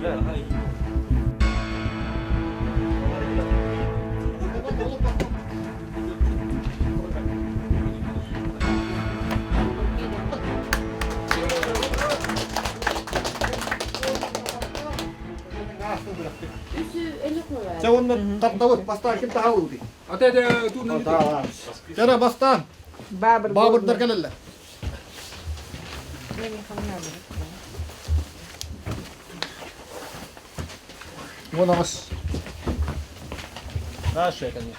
Se on tattavut vastaan kim tahavuuti. Ate tunnen. Tara vastaan. Baabur darkalalla. Monas. Nasıl kan ya?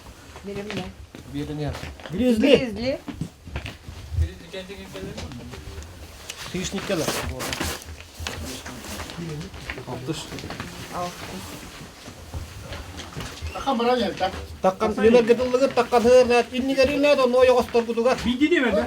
Birin ya. Grizzly. Хищник кэлэр. Автош. Takkan lilag gitu lagi takkan hernet ini kali ni ada noyo kostor kutu kan. Biji ni mana?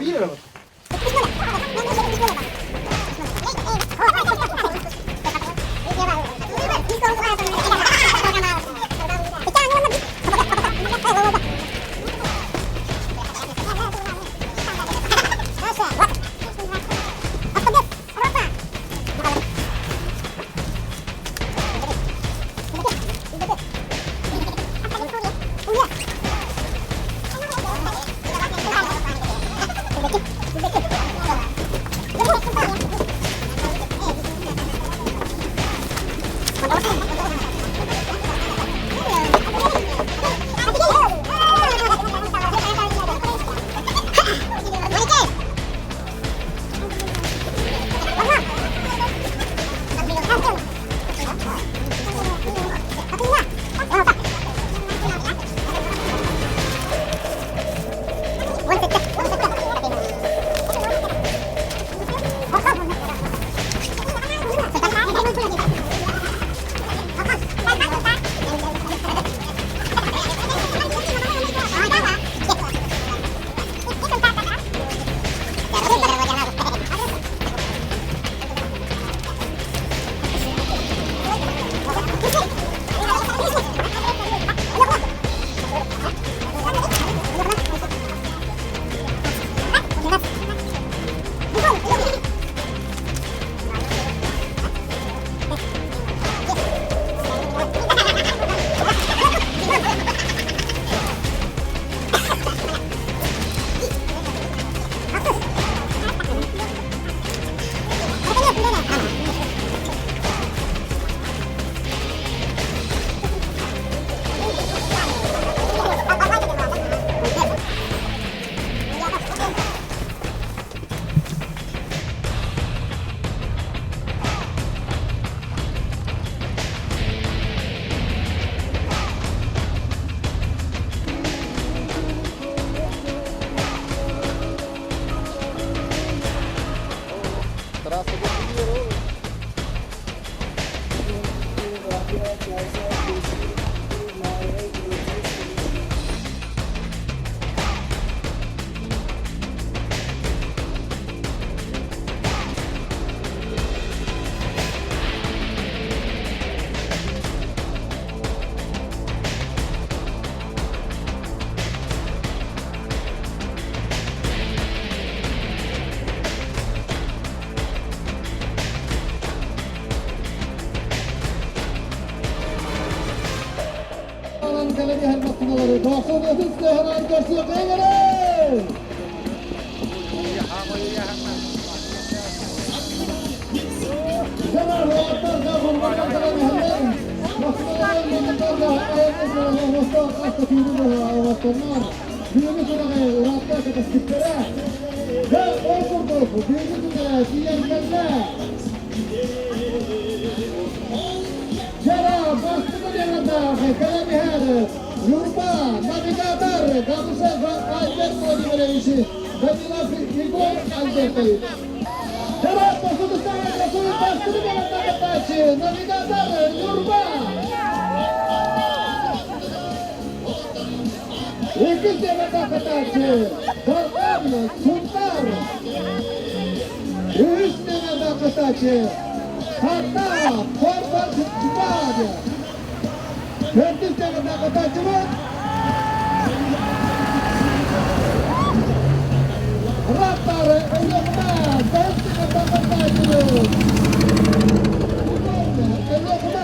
Иккис Таатталар. Таатта, буолбут жибаадя. Хэттэйгээ дагатачмаа. Раттары элбэх, бэлтэг дагатачмаа. Элбэх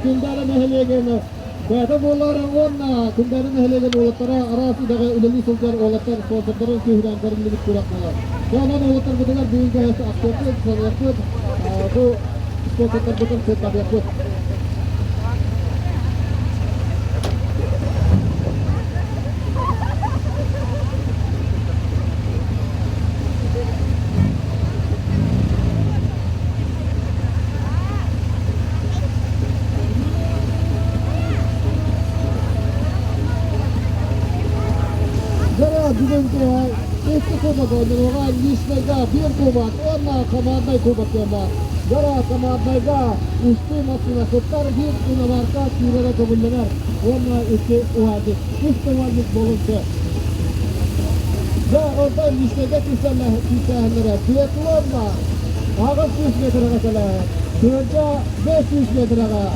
Kundäädэ mehelegen Bätä buolların onna Kundäädä mehelegen oğlatlara arasıdağı üleli solcar oğlatlar sponsorların kühden karımlık kurakmalar. Yalan oğlatlar budalar büyük gayesi aktardı, sanatlı bu sponsorlar budan setler yapıyor. Кундээдэ эске кубок ойнауга лишнега бир кубок, онна командный кубок бар. Гара командныйга үсті машина көптар бир иномарка тирere көбүллөр. Онна үсті уади. Үсті уади болунчу. Да, онда лишнега тисәлләре. Биатлонна агы 100 метрга кала. Дөрҗә 500 метрга.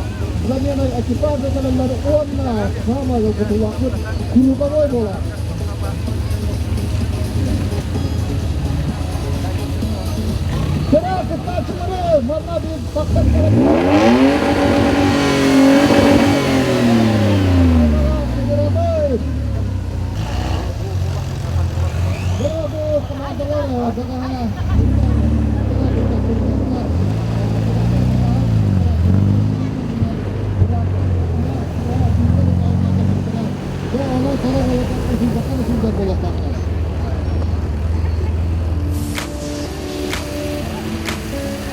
Замена экипажы калалар онна самая кутулакны круговой була. Курэхтэрэ Таатталар мана бир пактан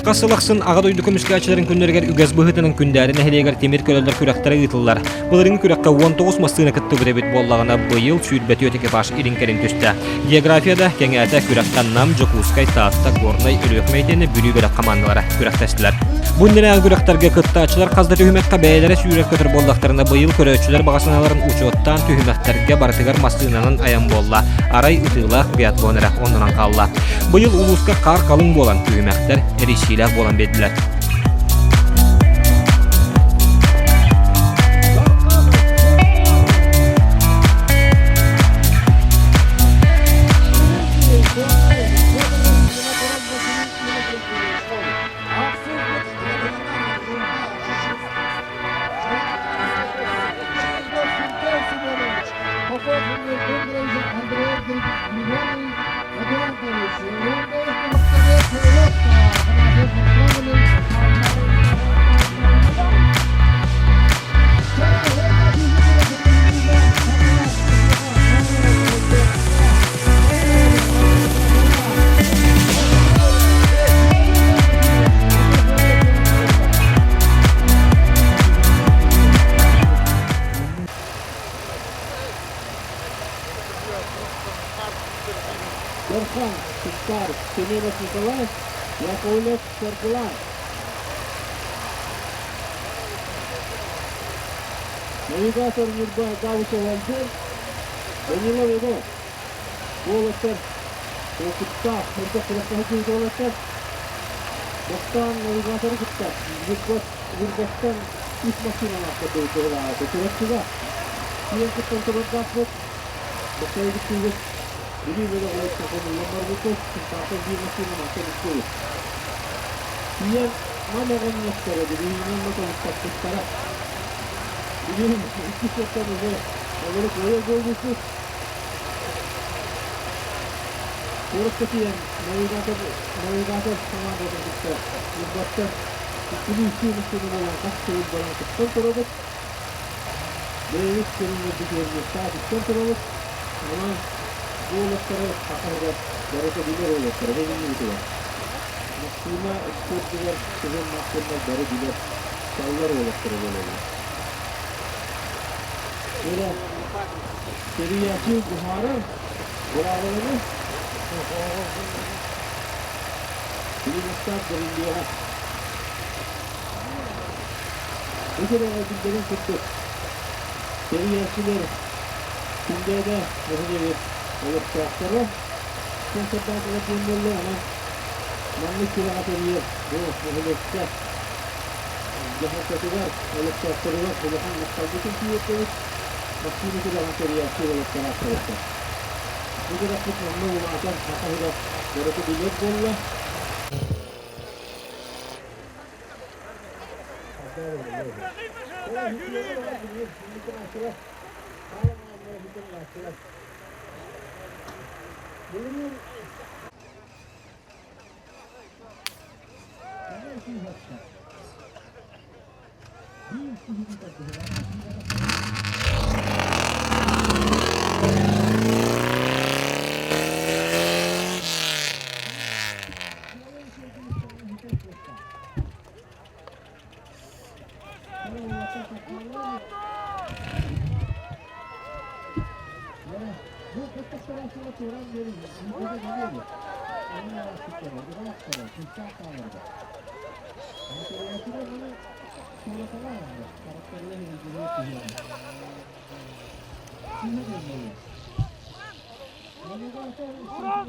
Касылаксын ага дойду көмүскачыларын күннергер угэс быһытының күндәрин эхелегер тимир кололор курэхтэрэ ыытыллар. Буларын курэхка 19 мастына кытты биребит боллагына быйыл Ньурба5а экипаж иринкерин түстә. Географияда кеңәтә курэхтан нам Кубок Таатта горной өрөкмәйтене бүрүгәрә командалары курэхтәстеләр. Бундина курэхтәргә кыттачылар казда төһмәткә бәяләре суурэр-котор боллактарына быйыл көрәчүләр багасыналарын учоттан төһмәттәргә бартыгар мастынанын айан болла. Арай ытыла биатлонера оннан калла. Быйыл улуска кар калың болан төһмәттәр эришиләр болан бедләр. Навигатор Ньурба Кавуша Вальдер, Данила Его, Волостер, Кута, это курэхтэьии Волостер, Бостан навигатор Кута, Бостан из машина находит это курэхтэьии. Диэн контролдасып, Бостан гитүгөс, бiri böyle olursa bunu lambarlıkta Taatта bir машина находит. Диэн намаган ястарады, биринен мотоциклет куттара. Бugün iki sefer de olarak oraya gördük. Kурэхтэьии навигатор командада gitti. Ньурба'та ikili машина olan kaç kere balan kuttan taradık. Beylik seninle bir görünüyor. Saat kuttan taradık. Ama bu olasıları hakkında darıca bilir olasıları. Benim gibi var. Maksimum sporcular sizin maksimum darı bilir. Sallar olasıları böyle. Böyle seri yapıyor buharı, buraları bir miktar derinliğe. Bu kadar ödüllerin tuttuk. Seri yapıyorlar. Kundээдэ böyle olup traktörü. Konserden sonra dinlerle ama manlık kilometreye bu ödülükte. Jahatatigar olup traktörü var. Bu zaman maksadbütün kiyetleri. Maksini kilometreye olup traktörü. Bu kadar tutmanlı olmadan hakkında böyle bilet bolla. tarafına soran verin. Burada geliyor. Onun araştırmaları, rahatları, kimse kalmadı. Ankara'ya bunu sonra tamam mı? Karakterle ilgili yapıyor. Şimdi geliyor. Buran!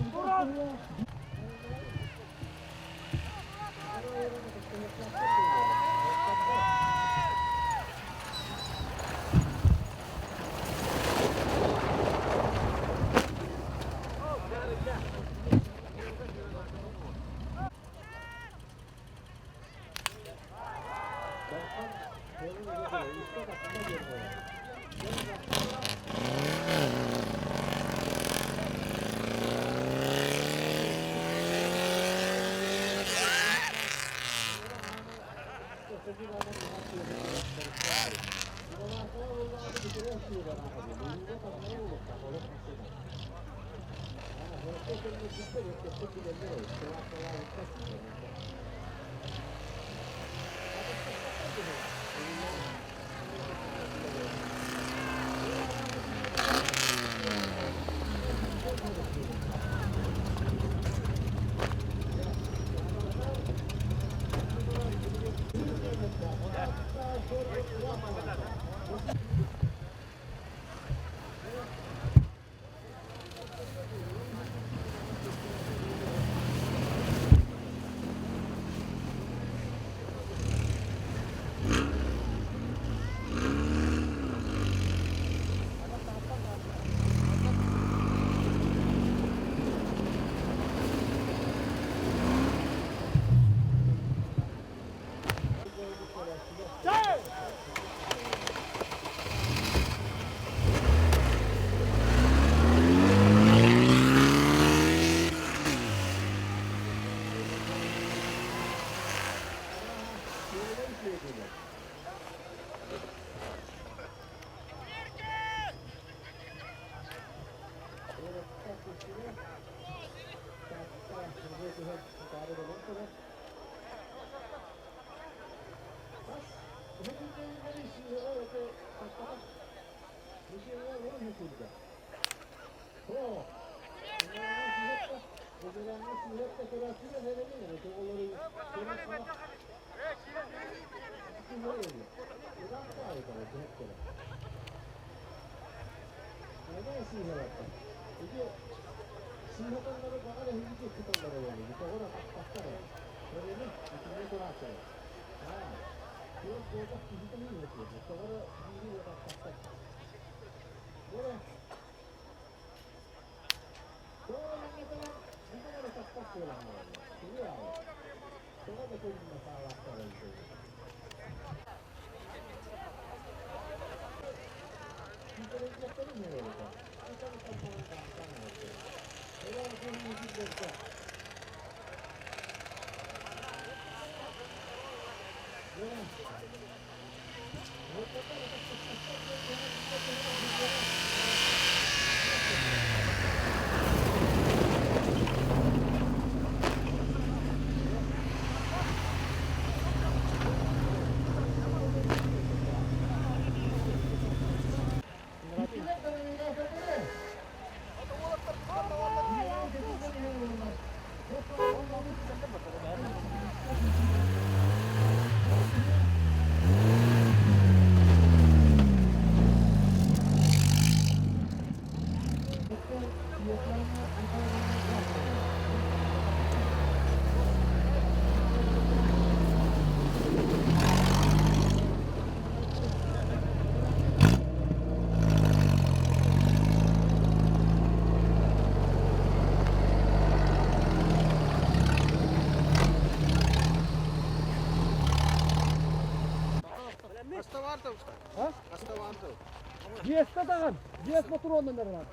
Диэс'te dağın. Diэs motoru ondan var.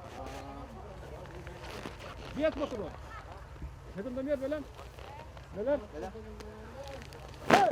Diэs motoru. Hekim demir belem. Belem. Hey!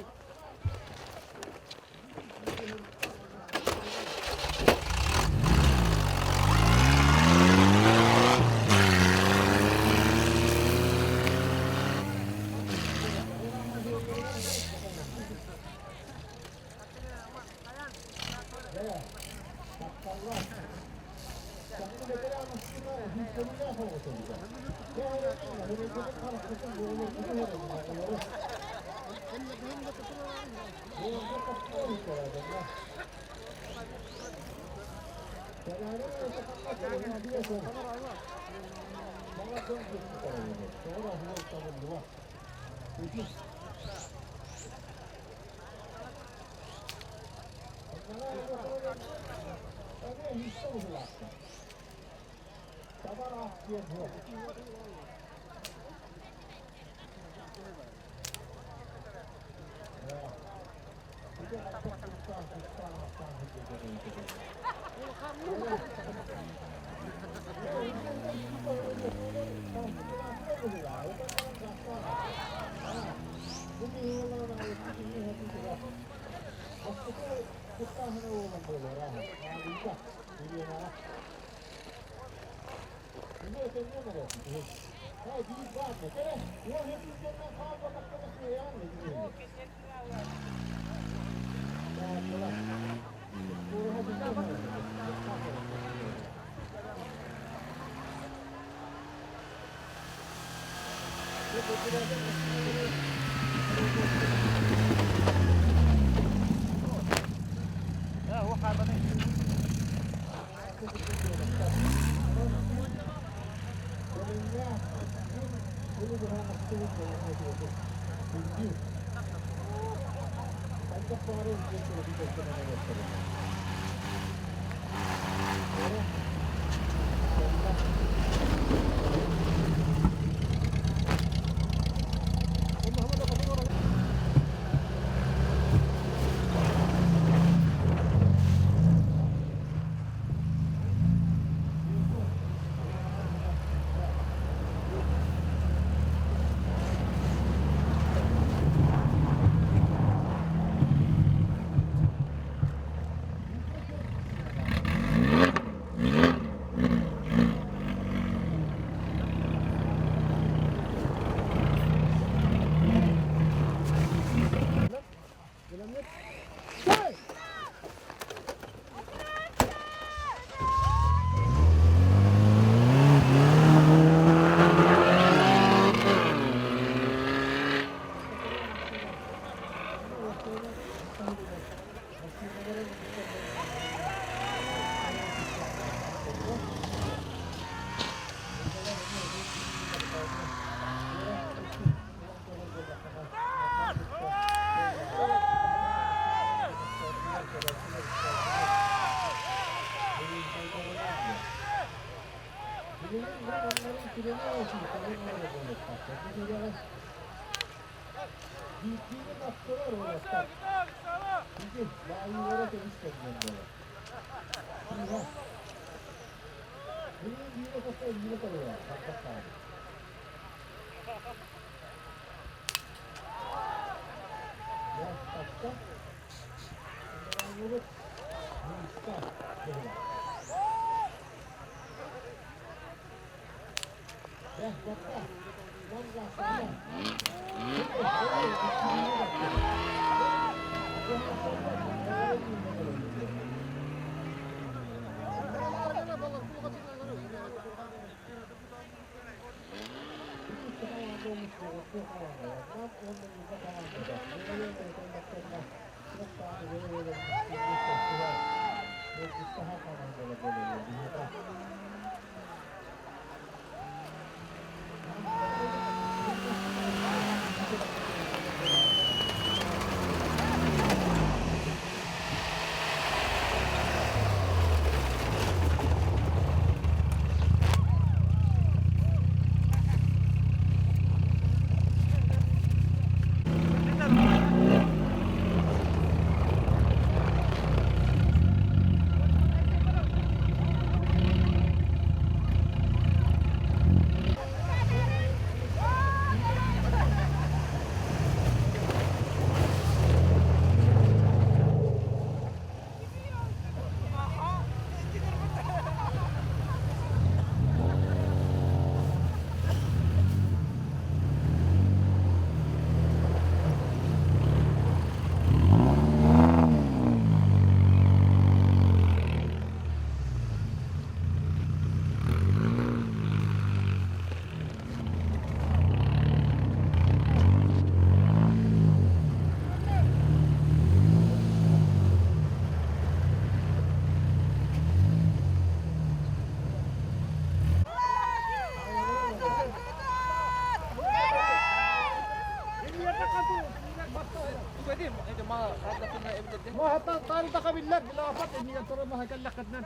No hatta tarihte kabiller bila afat ini yang turun mahal lakatnan.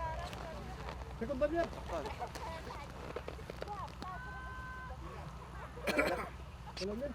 Sekundar ya. Belum ni.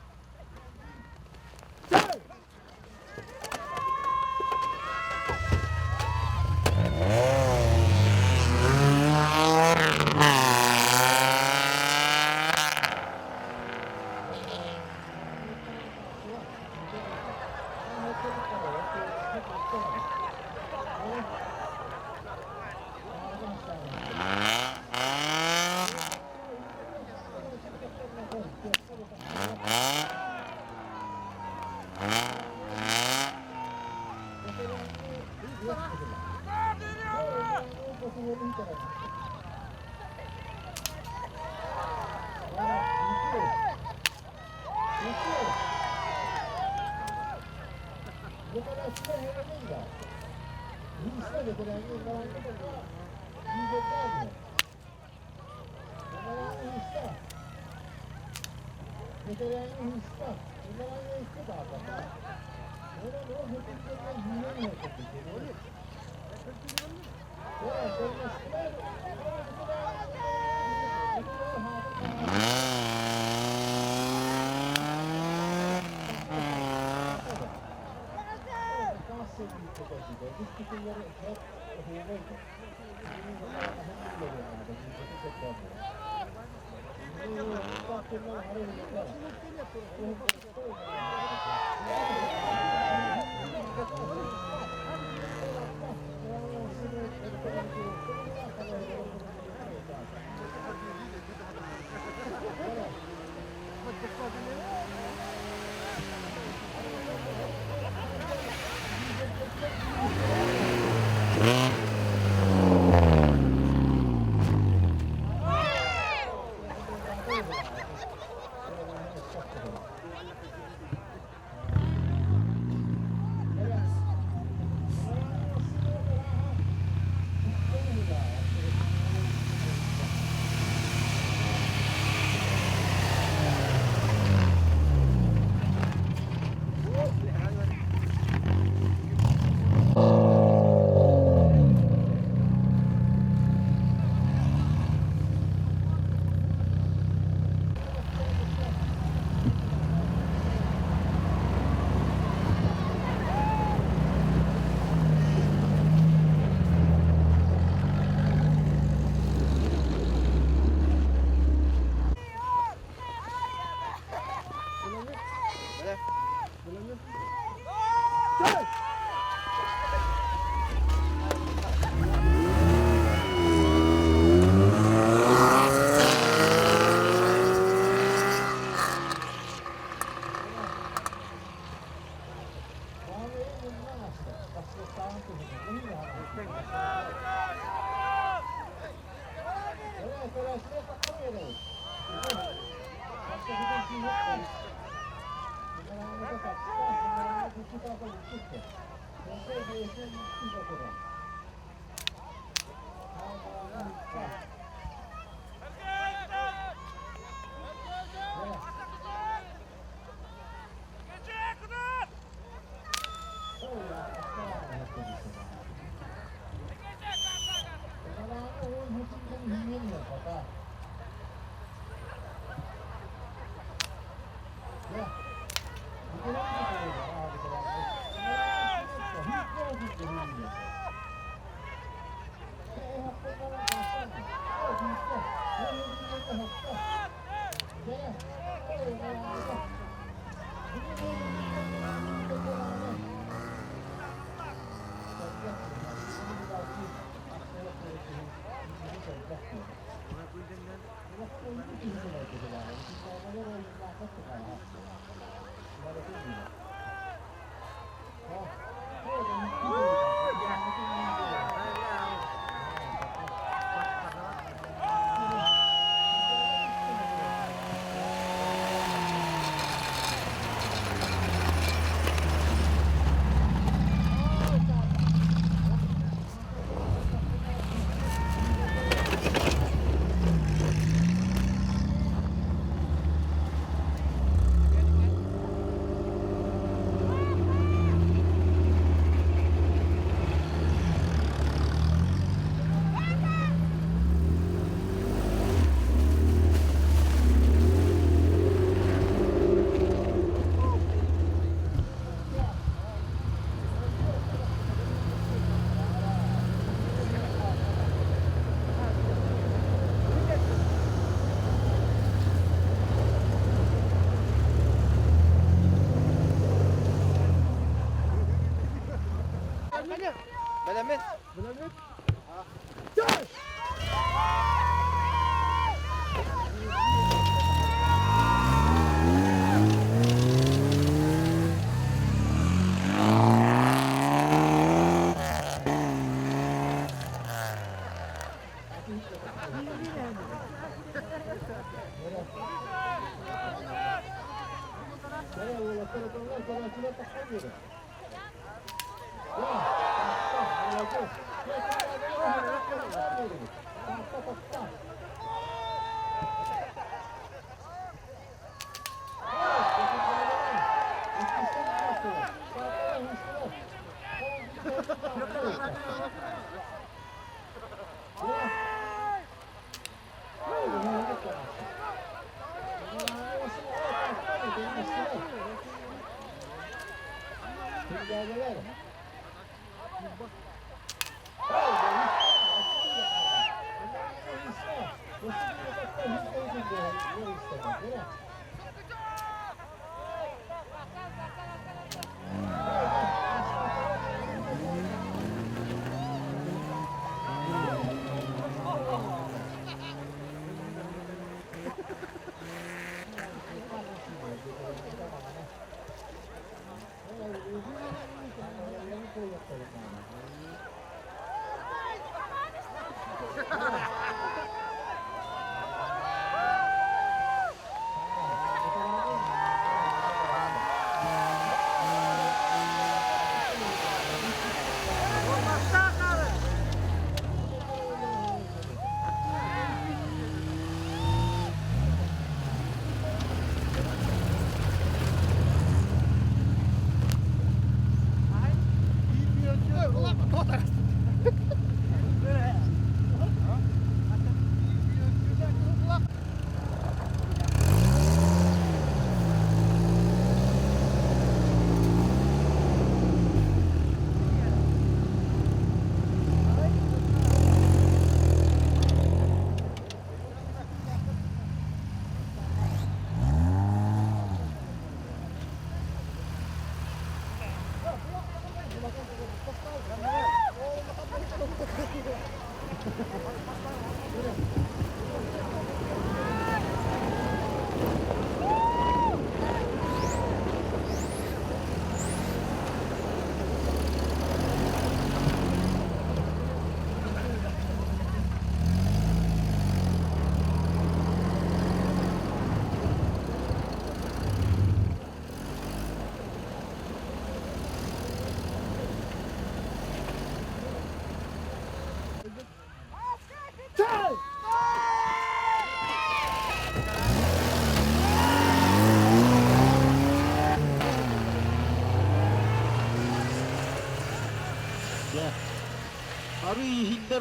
Bilemet. Bilemet.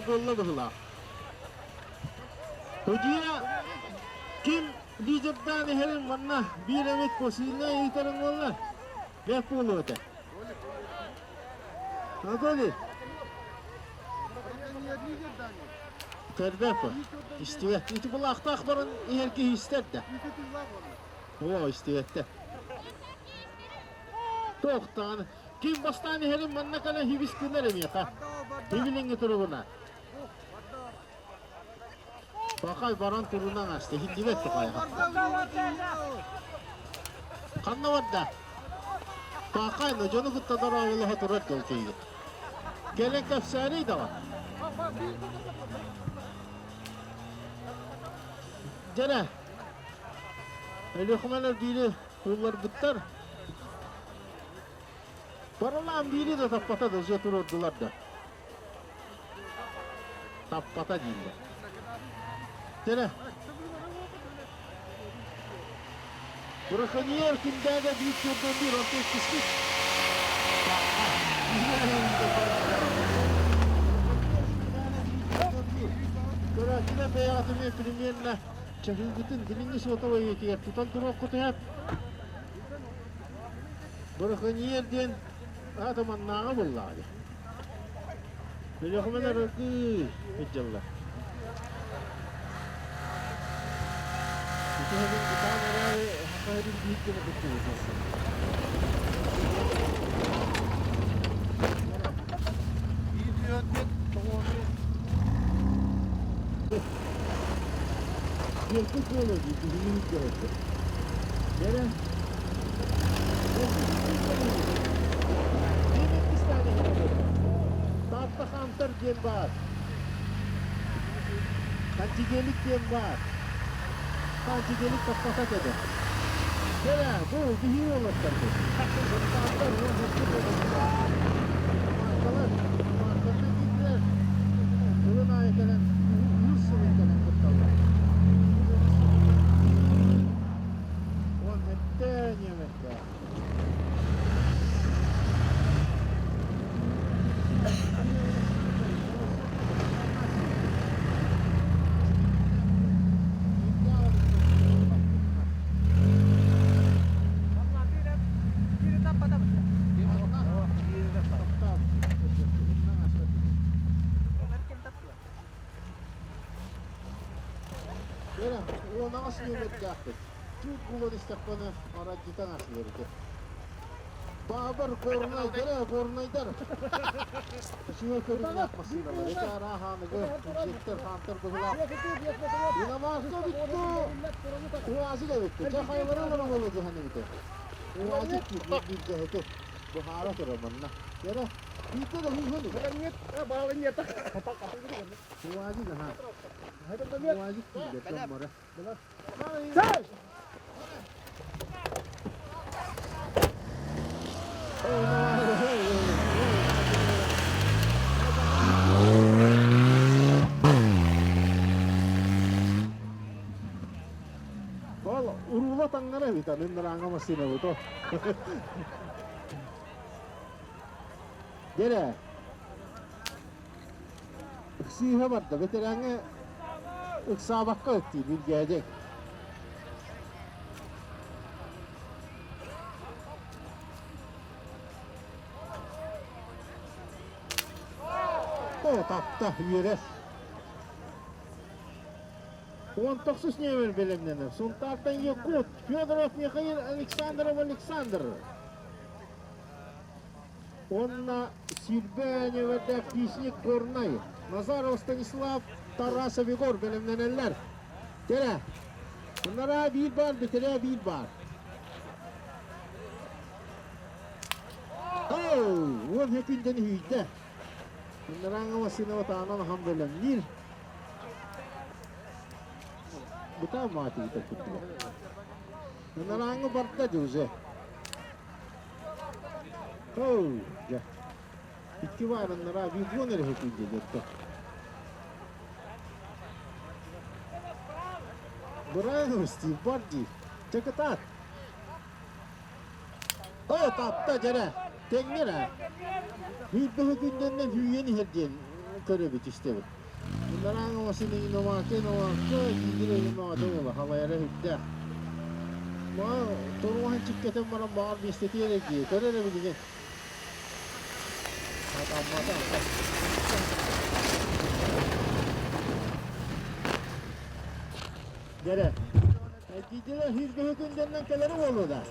Bolla Hojiya kim diyecekten herin manna bir emek kosiline yitarın bolla bek bolu öte. Hadi. Terbiyet bu. İstivet. İti bu akta akbarın herki ister de. O istivette. Tohtan. Kim bastani herin manna kana hibis günlerim ya. Hibilin getiri buna. Bakay baran turundan açtı. Hindi bekti kayha. Kanna var da. Bakay no canı kıttadar Allah'a turat kıltıydı. Gelen efsaneyi de var. Cana. Öyle kumalar biri kullar bıttar. Paralan biri de tappata da zötür ordular da. Tappata değiller. Cana. Bırakaniyer Kundээдэ büyük yoldan bir ortaya kıstık. Bırakine beyatımı primyerine çakılgıtın dilini sotavayı etiyer. Tutan durak kutayat. Bırakaniyerden adamın nağı bulladı. Böyle kumalar öldü. Hicallah. Itu hanya kita merai apa yang dibikin betul. Yırtık olur, yırtık gerekir. Nere? Иккис Таатталар. Таатта хантар диэн бар. Кантигелик диэн бар. Кантигелик таппаса деді. Нere? Бұл бихи олаттар. Тааттар ол жұртты болаттар. Маркалар, маркалар дейділер. Жылын айкалан, 100 жыл айкалан құтталар. Он мette, не мette. Nere? Ona nasıl yemek yaptık? Çok kullanıştık bana aracıdan nasıl verirdi? Babar korunay dere, korunaydar. Şuna körün yapmasıyla var. Ete arahanı gör, jettir, hantır kızılar. İnamazda bitti. Uazı da bitti. Çakayları olan oldu hani bitti. Uazı bir ceheti. Bu hara kıramanına. Nere? Bitti de hızlı. Ben bağlayın tak. Uazı da ha. Uazı değil de tamara. Say! Kalau urulah tangannya kita nerangga mesin itu. Jadi, sih hebat, tapi terangnya uksabak kerti bir gelecek. Taatта yere. 19 never bilimden. Suntaardan Yakut, Fyodorov Mikhail Alexandrov. Onna Сильбяневда Писник Горнай. Назаров Станислав Тарасов Егор bilimden eller. Tere. Bunlara bir bar, bitere bir bar. Oh, on hepinden hüyde. Bunlaranga masina watanan alhamdulillah nil. Buta mati kita kutu. Bunlaranga barda jose. Oh, ya. İki var onlara bir bunları hepince gitti. Buraya Steve Bardi. Çakatat. Oh, Taattta jere. Teknere. Hiçbir günden hüyeni herdiyen köre bitişte bu. Bunların anlamasını inomake, gidire inomake havaya hüdde. Ma toruhan çıkketen bana bağır bir istetiyerek diye. Köre de bilgin. Mata. Gere. Gidire hiçbir günden kelerim olur da.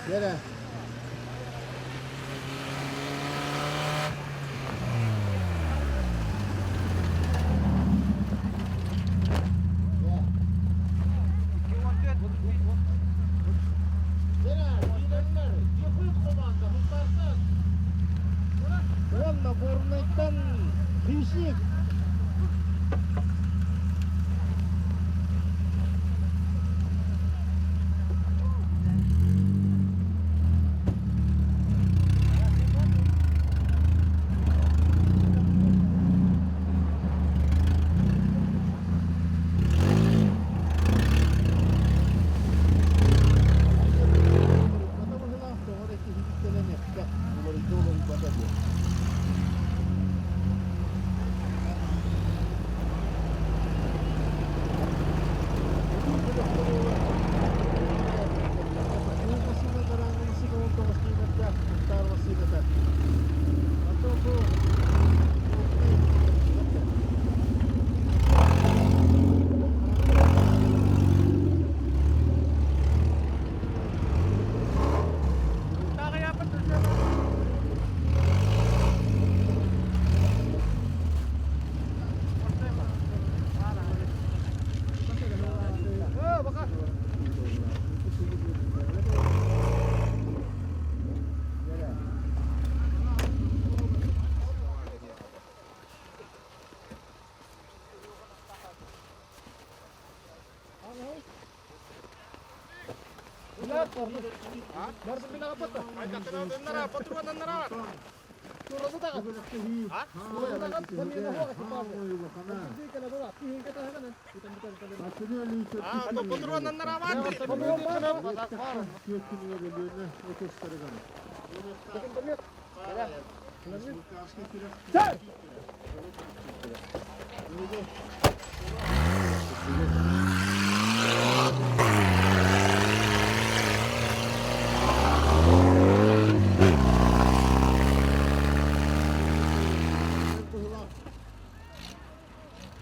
Gere.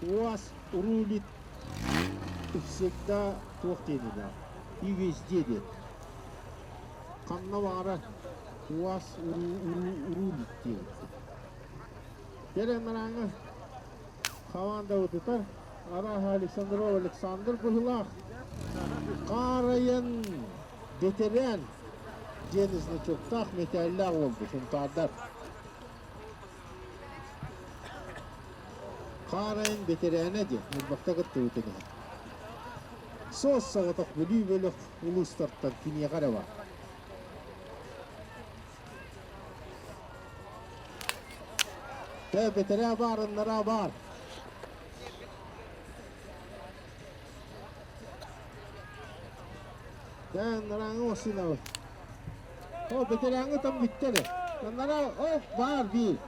Уаз рулит всегда тоқтейді. И везде де. Қанна бары уаз рулит дейді. Дәрен мұраңы қаванда өтітар. Александр Быйыл Қарайын ветеран денізні чөптақ металлар олды. Сунтаардар. Қарайын ветераны де, мұлбақта қытты өтіні. Соз сағытық бүлі-бөлік ұлыстарттан кіне қара бар. Ветеран барынлара бар. Нараңы осына өт. Ветераны там бүттері. Нара бар бейіл.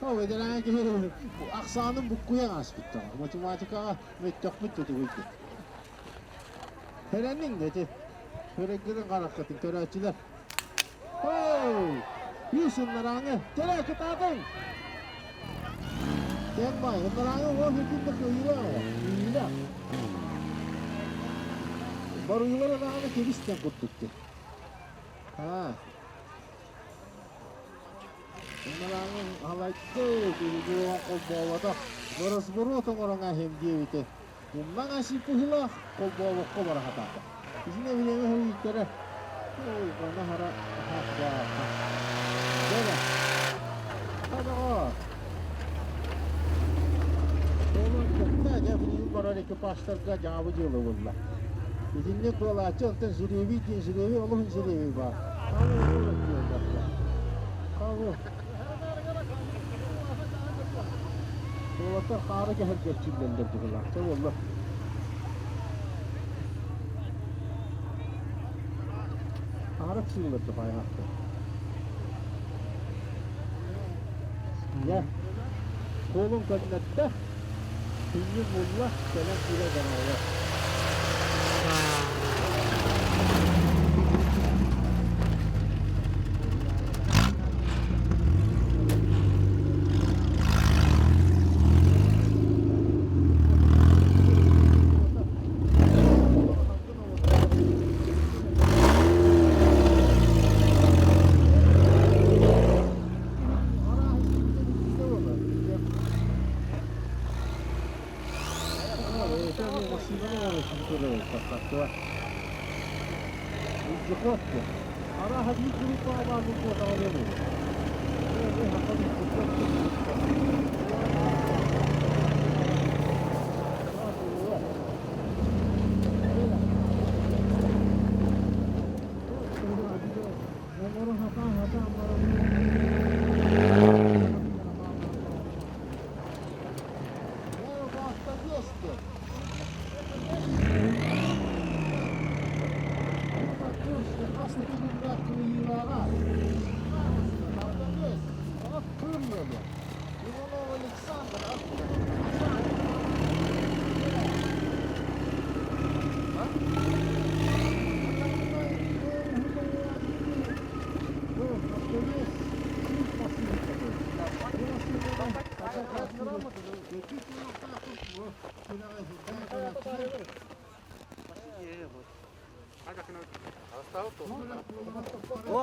Ветераны кемері ақсаның бұққуян ас бітті. Математикаға мөттіқ бітті өйті. Перенің деді. Перекерін қараққатын көрәтшілер. Үйсін нараңы. Терек ұтадың. Тен бай. Нараңы о хүкіндік үйілі. Бар uyulara dağını kebisten kurttuktu. Bunların halaytı kuyruğun kol boğladı. Burası burutun orana hem diyevdi. Bundan aşıp buhila kol boğluk kobara hatadı. Bizim evleme hüyüklere. Bana hara hafya. Böyle. Hadi o. Oğlum da bunun barareki başlarga cevabı yolu buldular. Dinle kulağı çıltın zürevi, din zürevi, Allah'ın zürevi var. Kavu. Kulaklar hara gehir geçirlendirdi kulak. Çavulla. Hara çığılırdı bayağı. Ya. Kolun kadınette. Şimdi mulla selam bile danağı.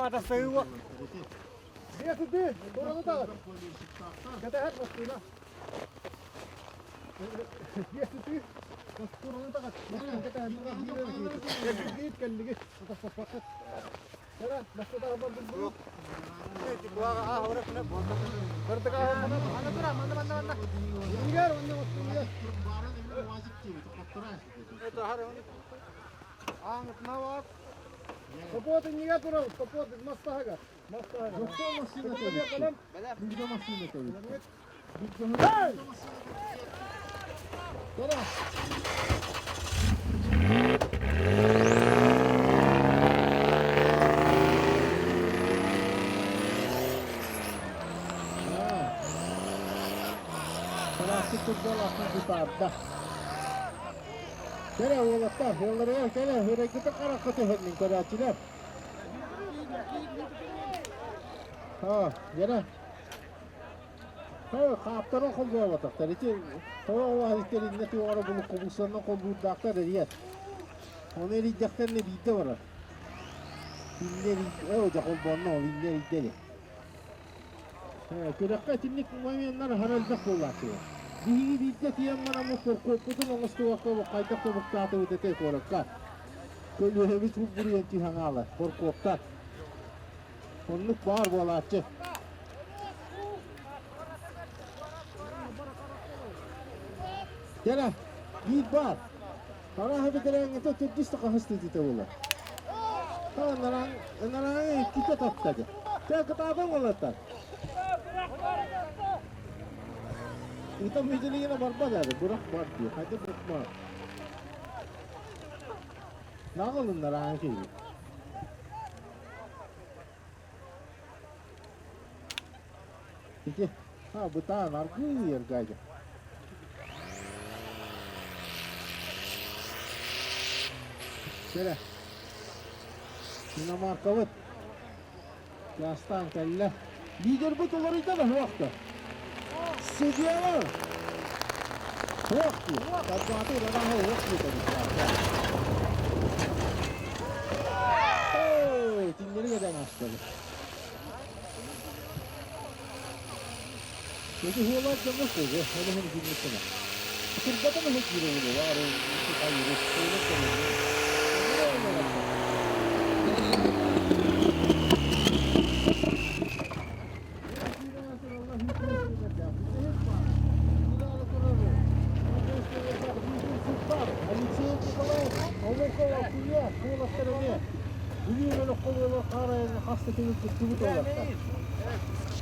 Ada sewa. Dia sedih, turun tak? Kata hat mesti lah. Dia sedih, turun tak? Kata hat dia sedih kan lagi atas paket. Cara, dah sudah apa dulu? Di bawah orang kena bertengkar mana. Ingat mesti ya. Itu hari ini. Angat nawat. Капоты не готовы, капоты мастага. Мастага. Yok da masine tabii. Bir de masine tabii. Tamam. Plastik tutbol aslında tutarda. Kere oğlaklar, yolları kere hareketi karakatı hednin karaçiler. Ha, yere. Ha, kaptanın kolduğu bataklar için. Sonra vazifleri ne tuğara bulup kobusanın kolduğu daktar eriyet. Onu eriyecekler ne bildi var. Binler olacak olduğunu o binler iddeli. Kürekka tinlik muayyenler haralcak olası. Bihi bildi diyen bana mutlu korkutun onu stuvakta bu kaytakta bu kağıtı ödete korakka. Kölü hevi çok buraya entihan ağlar. Korkutlar. Onluk var bu alatçı. Gel, git var. Para hebi tereng itu tujuh setengah studi itu bola. Ha, narang kita tak aja. Saya ketahuan ngelatar. Itu mijilinya berapa dah? Burak buat dia. Hadi berapa? Nakalun narang sih. İki, ha bu tane nargı yer gayda. Şöyle. Yine markavat. Yastan kelle. Lider bu doları da mı vakti? Sediyalar. Vakti. Tabiatı da daha vakti tabii. Hey, tingleri gelen hastalık. Jadi hujan jelas tu, ada yang begini sana. Kita tak mahu kira ini, orang kita kayu, kita kayu.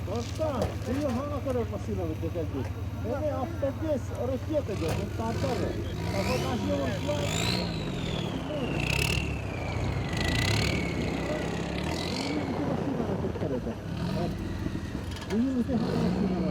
Ааста, ini hangat kerana mesin ada dekat tu. Ini after this, rakyat aja, Taatta. Apa masih orang tua? Ini mesti hangat mesin ada.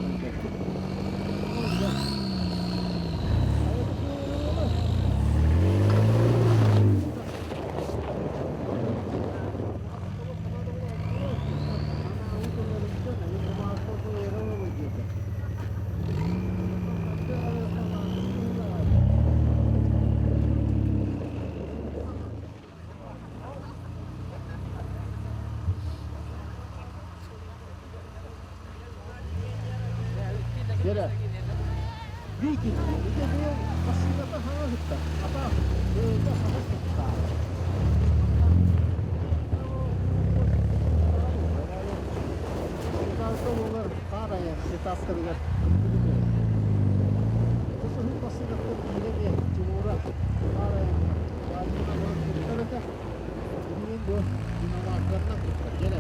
Gel. Bikin. Itu dia masih dapat hangat kita. Apa? Dia hangat kita. Kalau buollar hara ya kita terlihat. Itu sih masih dapat ini cumura hara yang wajib harus kita letak. Ini dua dinamakan nak gel.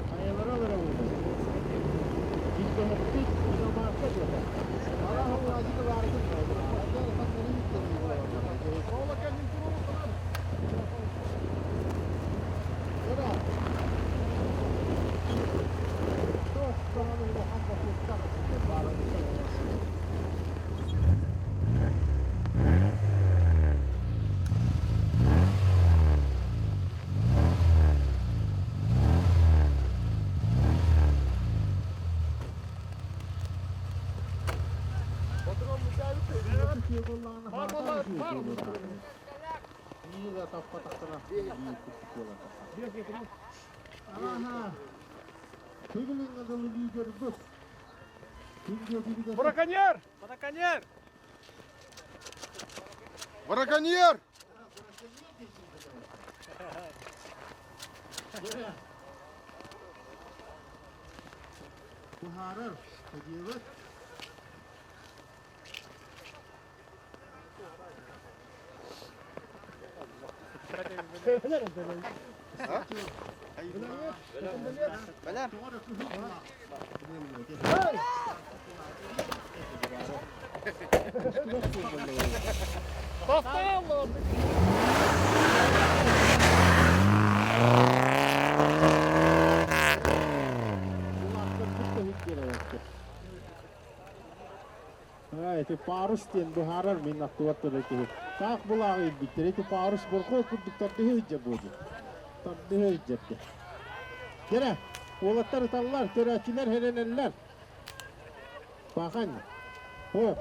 Ayah berapa? Kita mesti dinamakan dia. Kalau orang wajib berarti ada tempat ini kita. Kalau kan itu orang. Sudah. Terus kalau kita hampa kita barang kita. Ini dah tak patah terah. Dia kita. Aha. Сиьилии ada lider bus. Браконьер! Браконьер! Браконьер! Хаар, хадиват. Эти парус тен бухарар мен актуаттар эти. Так булагы биттер эти парус борхо курдуктар дehöjje будет. Тар dehöjje. Кера, олаттар таллар, төрәчиләр херенелләр. Бакан. О.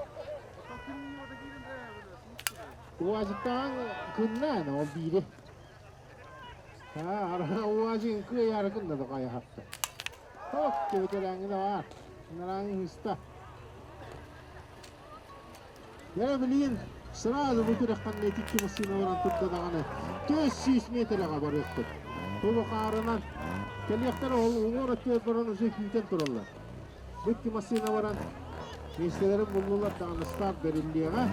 Уазитан күннән о бире. Ара уазин кыяр күннә дә кая хатта. Ток кебеләңне бар. Наран уста. Я билин сразу бутыраккан нетикки машина баран турда даганы 400 метрга барыпты. Бұл хаарынан келектер ол угоротты баран уже килтен туралар. Бутки машина баран мистелерин буллулар даганы старт берилдига.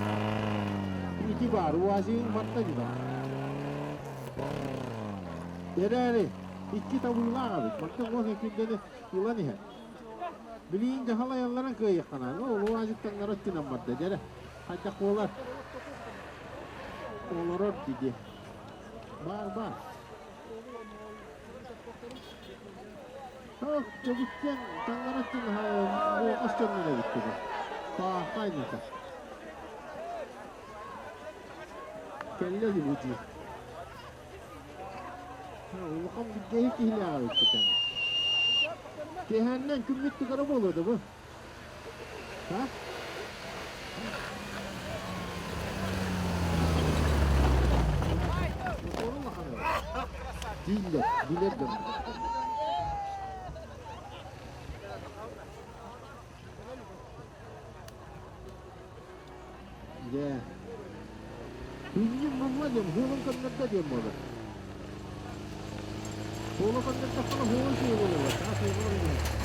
Ити бар уазин батта жида. Дерери икки табыйлага бит. Батта гос килдени улани ха. Билин жахалаянларын кыйыккана. Ол уазиттан нараттынан барды дере. Hatta kollar. Kololor dedi. Var. Çok çabuktan tangaratın bu aslanlara gitti. Kaynata. Kelle gibi bu. Ulukam bir de hilal etti. Cehennem kümmetti karab olurdu bu. Ha? Biledim. Ya. Pinjam mama jam, hulung kanada jam mana? Hulung kanada kalau hulung sih boleh, tak sih boleh.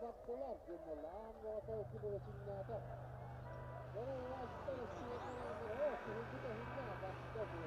Taattallar cümleler ve okulu içinde. Böyle ulaştılar istiyorlar. Hızlı da başka bir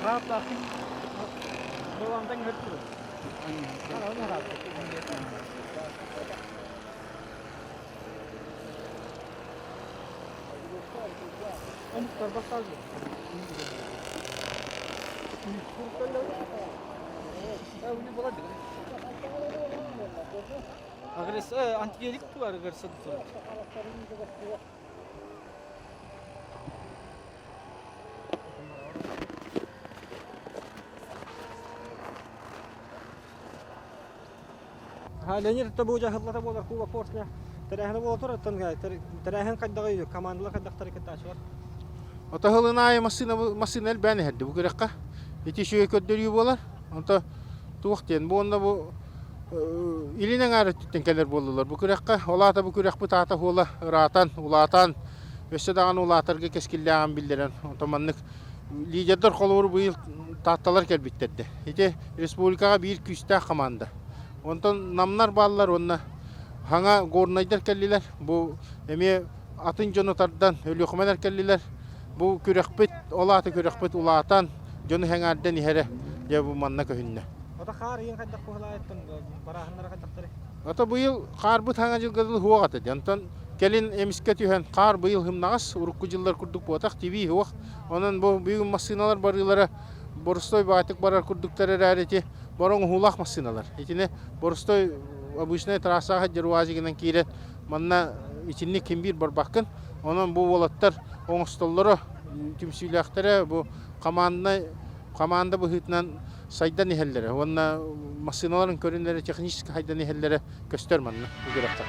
Rahatlasın. Dolandan götürür. Onu rahat. Onu torba saldı. Bunu buladık. Agres antigelik tu var agar sadut. Ленер табу жахлата болар Кубок Поршня. Терехне болотор аттан терехен кайдагы командалар кайдактар кеттачылар. Отахылына машина бәне хәдде бу кирәккә. Ити шуе көддөрү болар. Онта туктен бонда бу илинең ары түттен кэлэр болдулар. Бу кирәккә олата бу кирәк бу Таатта хула ыратын, улатан. Өсө даган улатырга кескилләгән билдерен. Онта маннык лидерлер колор быйыл Таатталар келбиттәде. Ити республикага бир күстә команда. Онтон намнар баллар онна хаңа горнайдар келлилер. Бу эме атын жонотардан өлөкмелер келлилер. Бу күрәкпет олаты күрәкпет улатан жоны хәңәрдән иһәре я бу манна көһүннә. Ата хаар иен кайдак кылайттан бараханнар кайдактары. Ата быйыл хаар бу хаңа жылгы хуагаты. Онтон келин эмискә түйән хаар быйыл хымнагас урукку жыллар курдук ботак тиби хуак. Онан бу бүгүн машиналар барылары борстой батык барар курдуктары рәрети борон хулах машиналар. Итине борстой обычный трассага жырвазигинен кире манна ичинне кимбир барбаккын. Онан бу болаттар оңстоллары түмсүйләхтәре бу команданы команда быһытынан сайдан иһеллере. Онна машиналарын көрүнләре технический хайдан иһеллере көстөрмәнне бугыракка.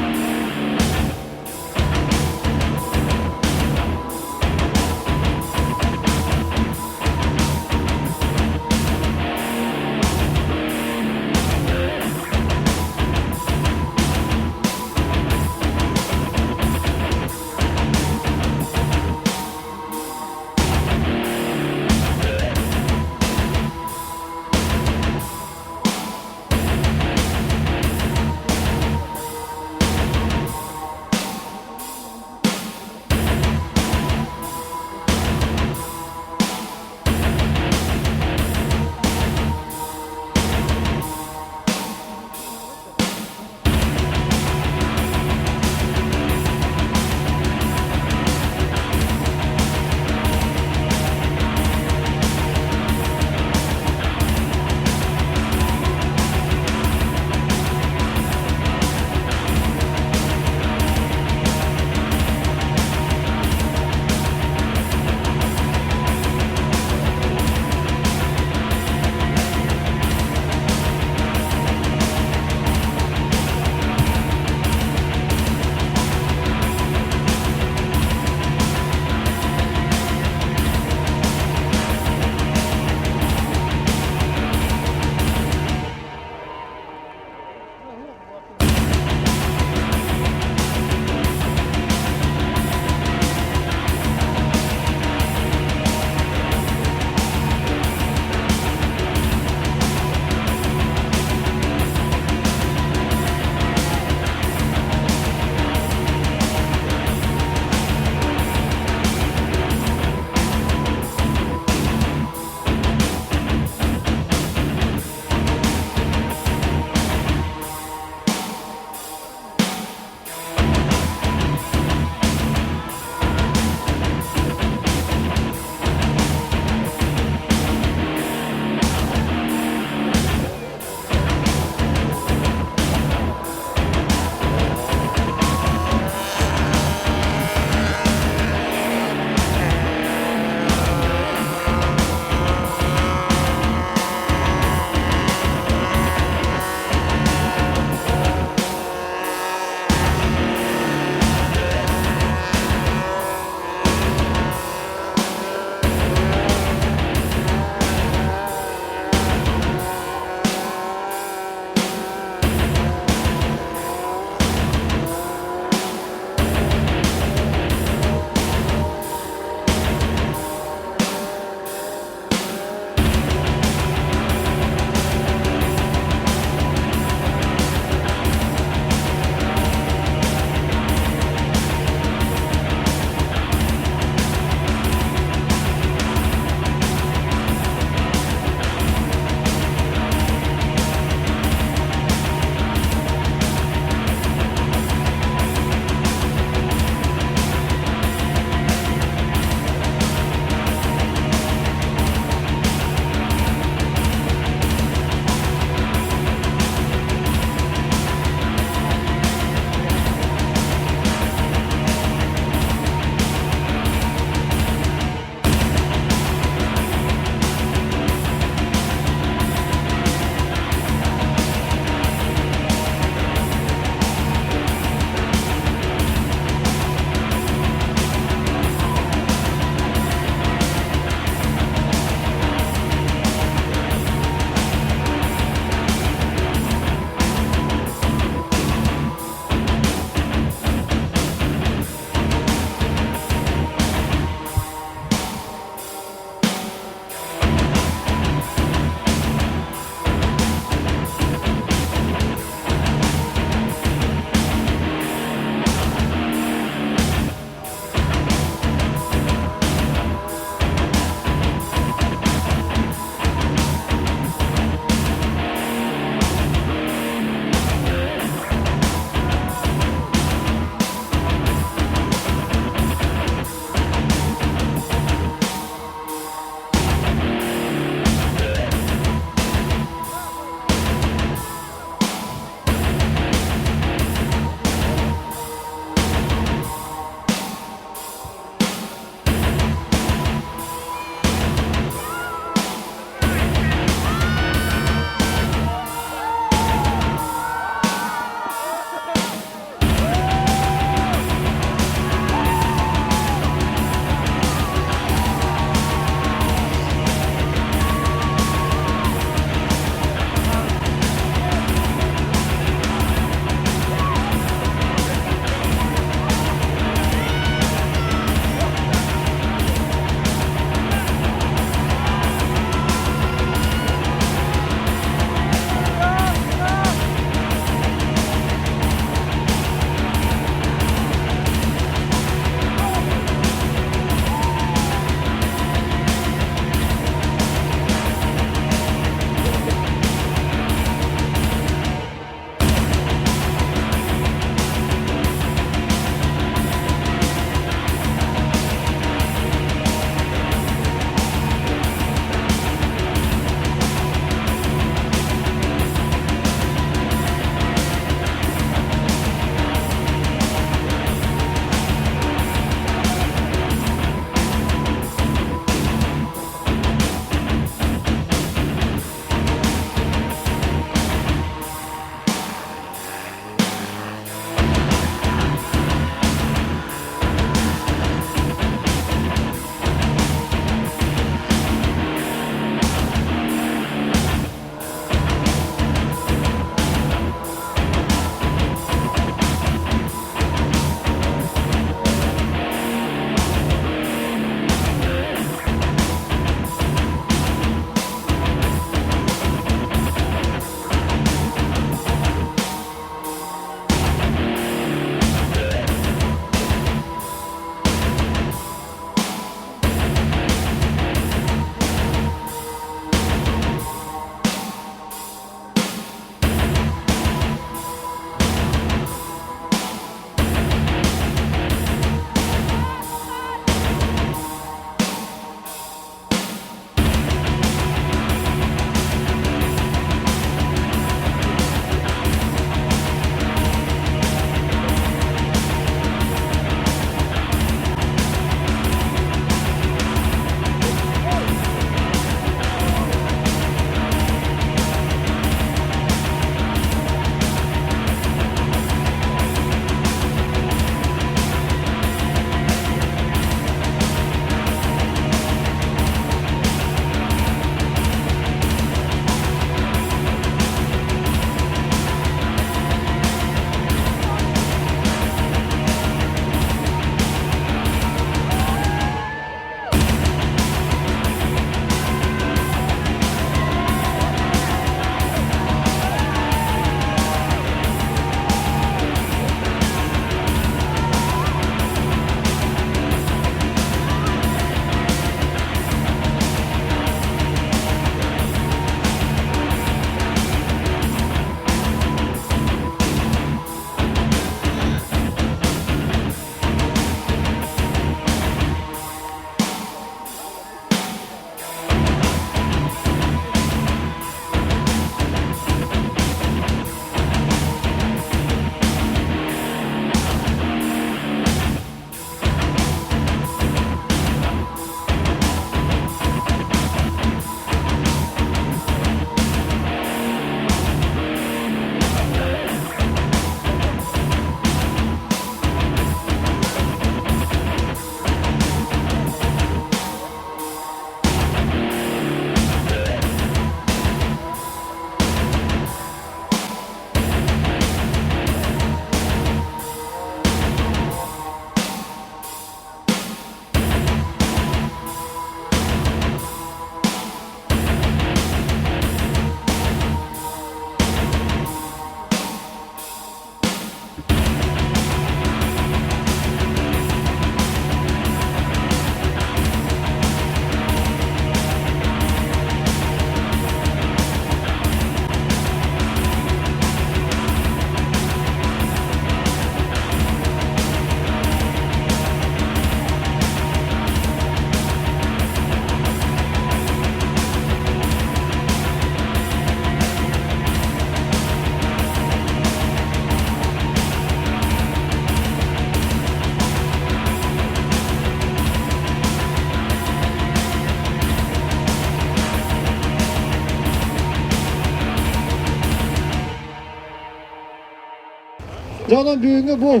Şonun büyüğü bu.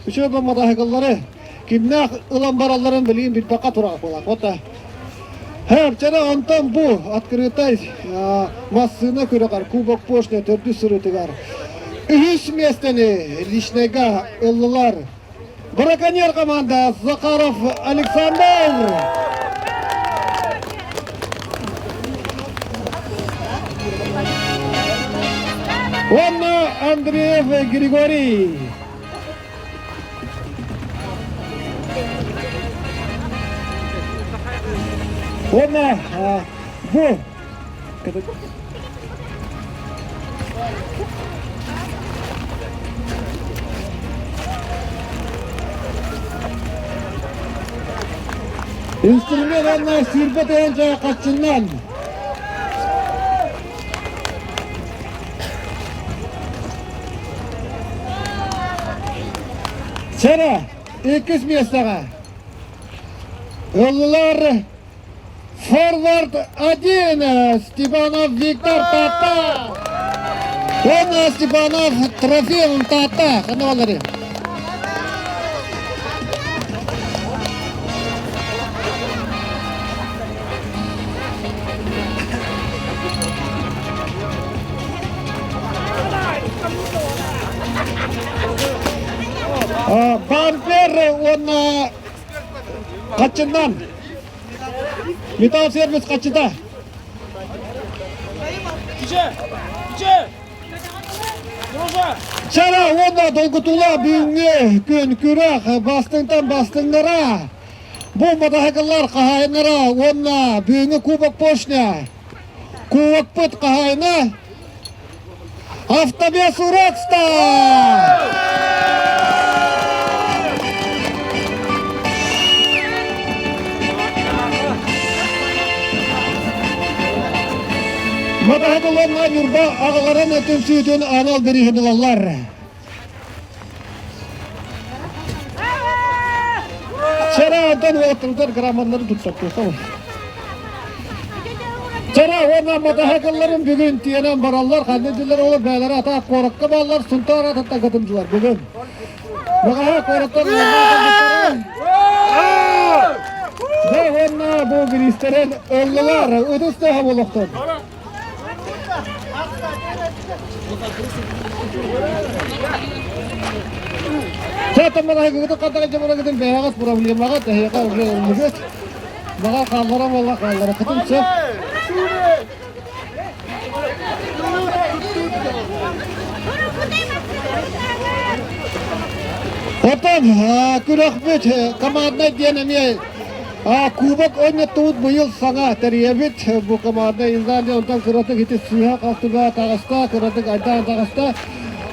Üçü bomba dahıkılları. Kimnak ılan baralların bileyim bir baka turak olak. Ota. Hem çara ondan bu. Atkırıtay. Masına kürekar. Kubok Porшня tördü sürütügar. Ühüs местени. Лишнега ыллылар. Браконьер команда. Захаров Александр. Онна Андреев Григорий. Онна bu. İnstrüman onna sürbe deyince kaçından. Sera, Иккис местага. Кололор. Форвард 1. Степанов Виктор Таатта. Он Степанов Трофим Таатта. Каналары. Бампер он качынан. Металл сервис качыда. Çara onda dolgutula büyüğü gün kürek bastığından bastığınlara. Bu madahakıllar kahayınlara onda büyüğü Kubok Porшня. Buolbut kahayına. Автобес урокста! Madahakıllarına Nьурба ağaların ötümsüydün anal berihinilallar. Çara ondan oturdur gramanları tutsak. Çara ona madahakılların bugün diyenen barallar, kannediler olup beyleri ata korukka ballar, Suntaar atatta katımcılar bugün. Makaha koruktan ve ona bu bilisteren öllüler, ödüste hamoluktan. Zaten madahakılları katağa cemara gidin beyagas problemaga tehiyaka ugues. Maka kallara valla kallara katımcı. Otan kuрэхтэьии командный диэн Кубок ойнатуут быйыл саңа терьебит bu команда излandi онтан кыратын хити сыйха калтыга тагыста кыратын айдан тагыста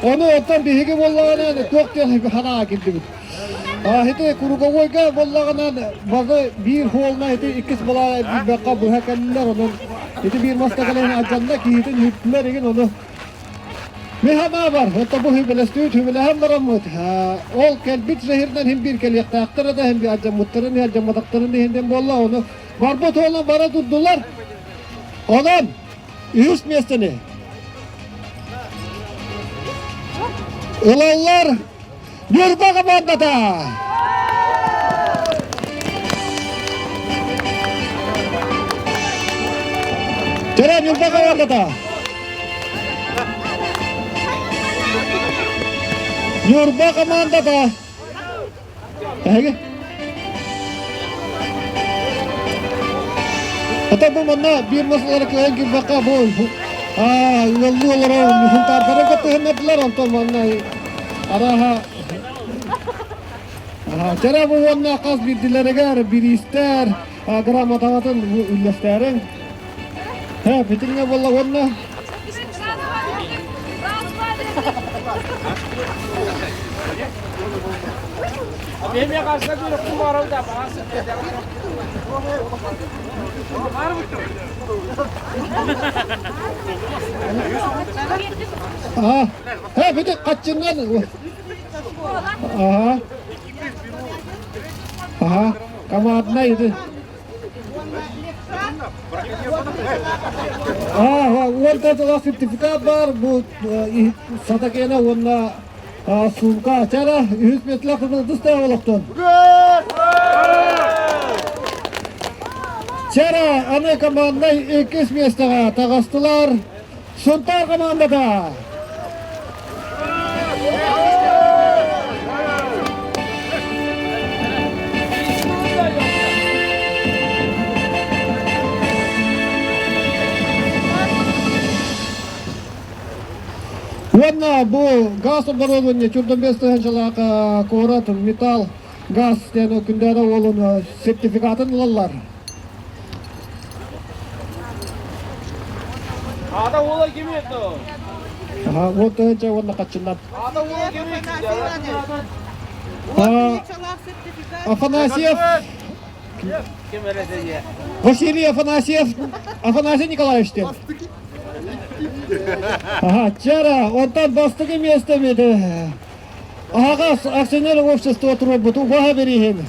onu ondan bihigi bollağına toktен hana kildi. Hiti kurugoyga bollağına bazı bir holna hiti Иккис bola bir baka bu hakanlar onun hiti bir mastakalayın ajanda ki hiti hütler egin onu mehana var. Hatta bu hübelestüt hübelehamlar mut. Ol kelbit zehirden hem bir kel yaktaktara da hem bir ajam muttarın hem ajam mataktarın hem bolla onu barbut olan bara tutdular. Ondan üst местени. Kololor Nьурба командада. Çara Nьурба командада. Nьурба командада. Hayır. Hatta bu manna bir masalara koyan gibi baka bu. Buollular Сунтаардар kattıhınladılar ondan manna. Araha. Çara bu manna kas bildiler bir ister. Gramatavatın bu üllesterin. Bitinge valla manna. Benim karşıda bir kum var orada. Var mı? Bir de kaçından. Kamadına yedi. Orada da sertifikat var bu satakena onda Сумка чара 100 метрлер кызылтыстай олоқтон. Чара аны команда Иккис местага тагастылар. Сунтар командада. Ванна бу газ оборудование чурдомбестен жалака корат металл газ тено Кундээдэ олун сертификатын алалар. Ада ола кемеді? Вот это ванна качынат. Ада ола кемеді? Афанасьев. Кем әрәді? Василий Афанасьев. Афанасий Николаевич. Чара, онтан бастығы место меді. Ағас акционерлік общество тұрып бұту баға берейін.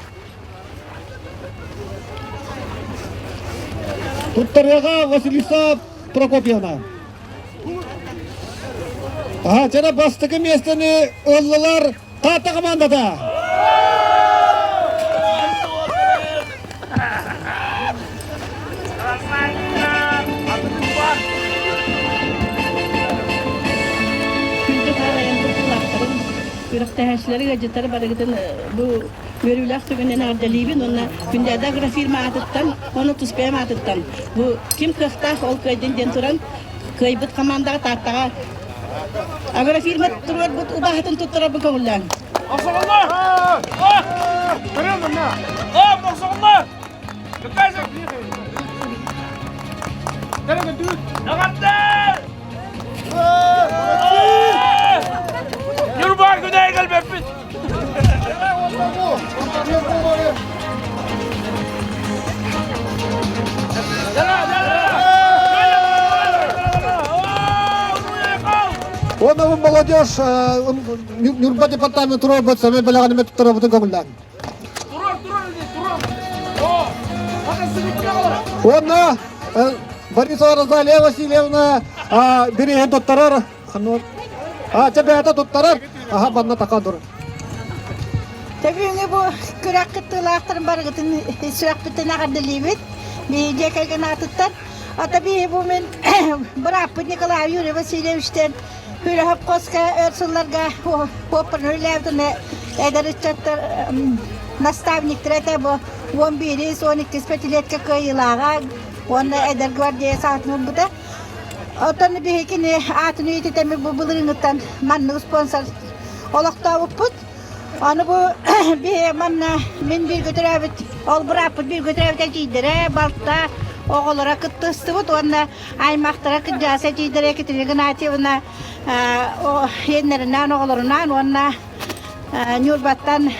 Туттарыға Василиса Прокопьевна. Чара, бастығы местені ұлылар Таатта командада. Курэхтэьиилери гаджеттары барыгытын бу көрүләк түгеннән ардалибин онна Кундээдэ агрофирма атыттан оны туспэм атыттан бу ким кыхтах ол көйден ден туран көйбүт командага Тааттага агрофирма турар бут убахатын туттара бу көңүллән Асалалар! Көрәмінна! Мақсалалар! Көкәзік! Кәрігі дүт! Ағаттар! НЮРБА Кундээдэ әлбеппіт! Он молодежь, НЮРБА департамент робот, сами балаганы метод работы көңүллән. Он Борисова Розалия Васильевна береген тоттарар. Чабята тоттарар. Банна такадыр. Тәбиңе бу курэхтэьиилактарын барыгытын сүрәкпитен агардылыбыт. Бейде кайган атыттан. Атаби бу мен Браппы Николай Юрий Васильевичтен Hürehap koska örsullarga populärlevdine ederitçattır nastavniktire de bu 11-12 spetiletka kıyılağa onu eder gvardiya saatını bu da otanı bir hekini atını yititemi bu bulurunuttan manlı sponsor olakta uput onu bu bir manna min bir götürevit ol Brappı bir götürevit cidire balta oğullara kıttıstı bu onu aymaktara kıcasa cidire kitirigen ativuna o yenlerinden oğullarından onu НЮРБА5-тан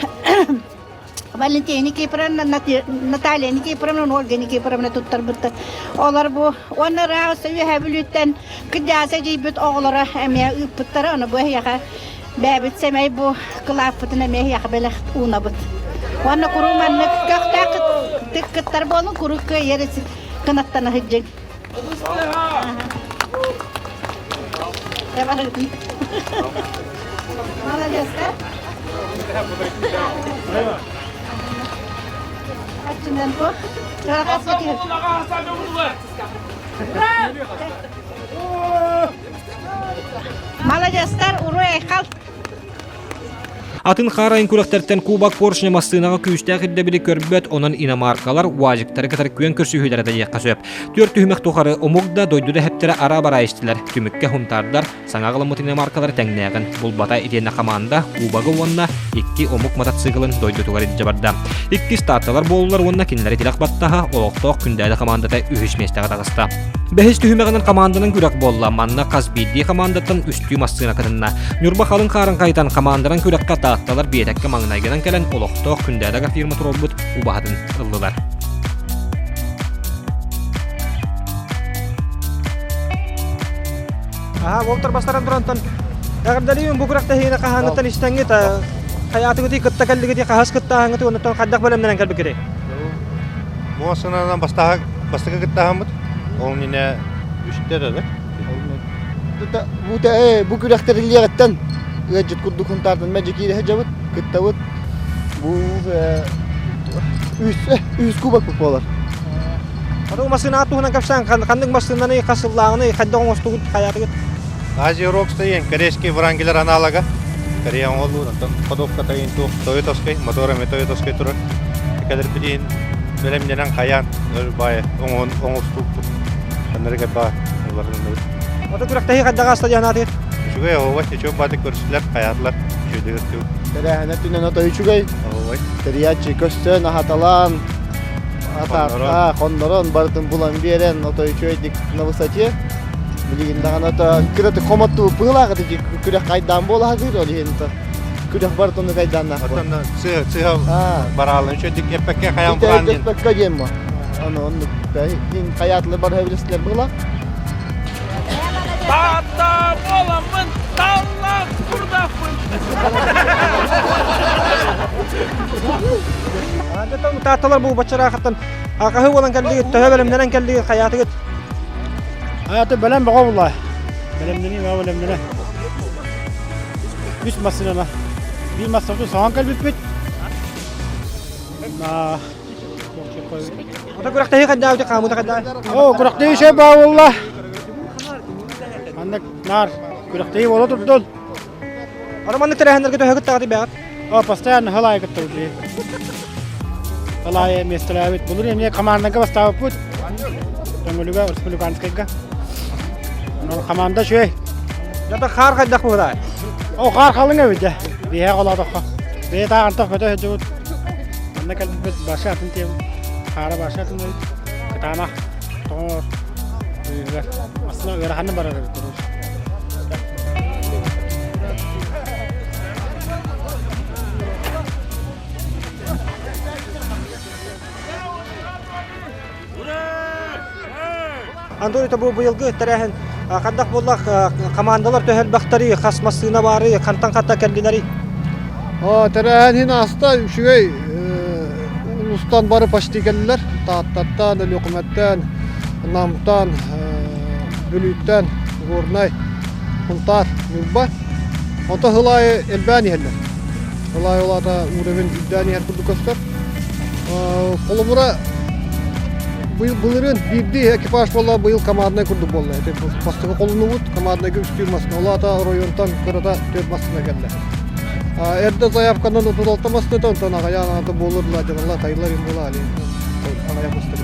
Валентини кипран, Наталья кипран, Ольга кипран туттар бутта. Олар бу оны раусы вехабилүттен кыдяса жибит оғлара әмия үппіттары оны бу яға бәбіт сәмей бу кылаппытын әмия яға бәлі уна бут. Оны құру манны көқтақ тіккіттар болын құру көй ересі қынаттаны хыджың. Молодец, Açından bu. Молодецтар уруй кал. Атын хаарайын курэхтэртен Кубок Поршня мастыынага күүстэ кирде били көрбөт онон иномаркалар важыктары катар күен көрсүүһүлөр да якка сөп. Төрт түһүмөк тухары омугда дойдуда хептере араа-бараа истилер. Тумуккэ Сунтаардар саңагалымыт иномаркалар теңнэгин булбата итенна команда Кубогы онна 2 омук мотоциклын дойду тугар жабарда. Иккис Таатталар буоллулар онна кинилери тилак баттаха олоктоок Кундээдэ командата үһүс местега тагыста. Бехис түһүмөгөнүн команданын күрәк болла манна казбидди командатын үстүү мастыына кытынна. НЮРБА халын карын кайтан команданын күрәккә Таатталар биетекке маңнайгынан келен олоқтоқ Кундээдэ фирма туробут убаһатын ыллылар. Волтер бастаран турантан агардалыйын бу курэхтэьиине каханытан истеңги та хаятыгыты кытта келлигити кахас кыттааңыты онуттан каддак белемнен келбекере. Муасынанан бастага кыттаамыт. Ол нене үсттере. Bu kурэхтэьиилиэгаттан ыжыт курдук хунтаардан мәжекире хажабыт, кыттабыт. Бу үс кубок болар. Ото масына атуһунан капсан кандык масынаны касыллагыны хаддагын остугут хаятыгыт. Азия Рокстейн, корейский врангелер аналога. Корея оңолу, ходовка тайын тух, Toyotoской, моторами Toyotoской туры. Кэлэр бидин, белемненен каян, НЮРБА оңостук. Каннерге ба, олардың. Ото курэхтэьии хаддага ааста жанатыгыт. Чугай овой, чугай бады көрсүлөр, каятлар, чүдүгүт түү. Терәһенә төннән ата үчүгәй. Овой. Терәячи көстөн ахаталан. Ата, кондорон бардын булан берен ата үчүгәй на высоте. Билигин даган ата кирәте коматту пылагы ди күрәк кайдан бола хәзер ул инде. Күрәк бартыны кайдан нах. Отанда сыга баралын чөдик эпекке каян булан. Эпекке гемма. Аны ин каятлы бар хәбилесләр була. Таатта боламын, таллап курдапмын. Анда таатталар бу бачара хаттан акаһы болан калдыгыт, төһөбелемнен калдыгыт хаятыгыт. Hayatı belen bağa vallahi. Belemdeni ve belemdeni. Üç masına. Bir masrafı soğan kalbit bit. Ото курэхтэьии хаддаа үтэ камута хаддаа. O kıraktayı şey bağa vallahi. Andak nar. Kıraktayı ola tutdun. Араманны терәһәннәргә төһөгөт тагы бәгат. O постоянно halay kıttı uçuyor. Halay mesela bit. Bulur emniye kamarına bastava put. Tengoluga respublikanskayga. Kamanda şey. Ята хаар хаддах будай. O kar kalın evde. Bir he koladı. Bir daha antak öde hücud. Anne kalbit başa atın tiyem. Hara başa atın değil. Ketana. Tor. Aslında öğrenhanı barar. Андор ите бу быйылгы терәһен кандак буллак командалар төһөлбәхтәри хас масына бары кантан ката кәлдиләри. Терәһен ин ааста үчүгәй улустан бары почти келдилер. Тааттан, Лөкмәттән, Намтан, Бүлүттән, Горнай, Хунтар, НЮРБА. Ата хылай элбәни хәлләр. Хылай олата уревен идәни һәр күрдү көстөр. Колобура Былырын бирди экипаж болла быйыл командный курдук болла. Бастыгы колуну бут, командныйга үстүр масына. Олата районтан кырата төп масына келди. Эрде заявканан утултамасты тон агаяна болурла жаналар кайылар ин бола али. Агая бастырды.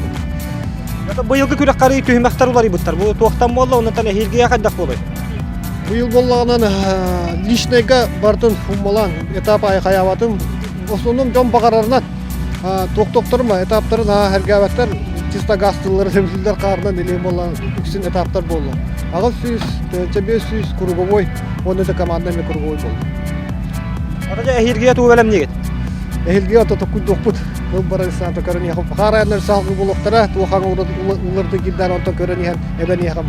Ята быйылгы күрәк кары төһмәхтәр улар буттар. Бу токтан болла, ондан тана хиргә хаддак болой. Быйыл боллаганан лишнайга бартын фумалан этап ай хаябатын. Основном жон багарарнат. Токтоктор этаптарын хәргәбәттер чиста гастыллар землилер карынан эле болан үксүн этаптар болду. Ага 500 круговой, оны да командный круговой болду. Ата хиргә тугелем нигет. Эхилге ата токуйдукпут. Бул барысан та көрөнү хаарынан салгы болуктара, тухан уларды гиддар онто көрөнү эбени хам.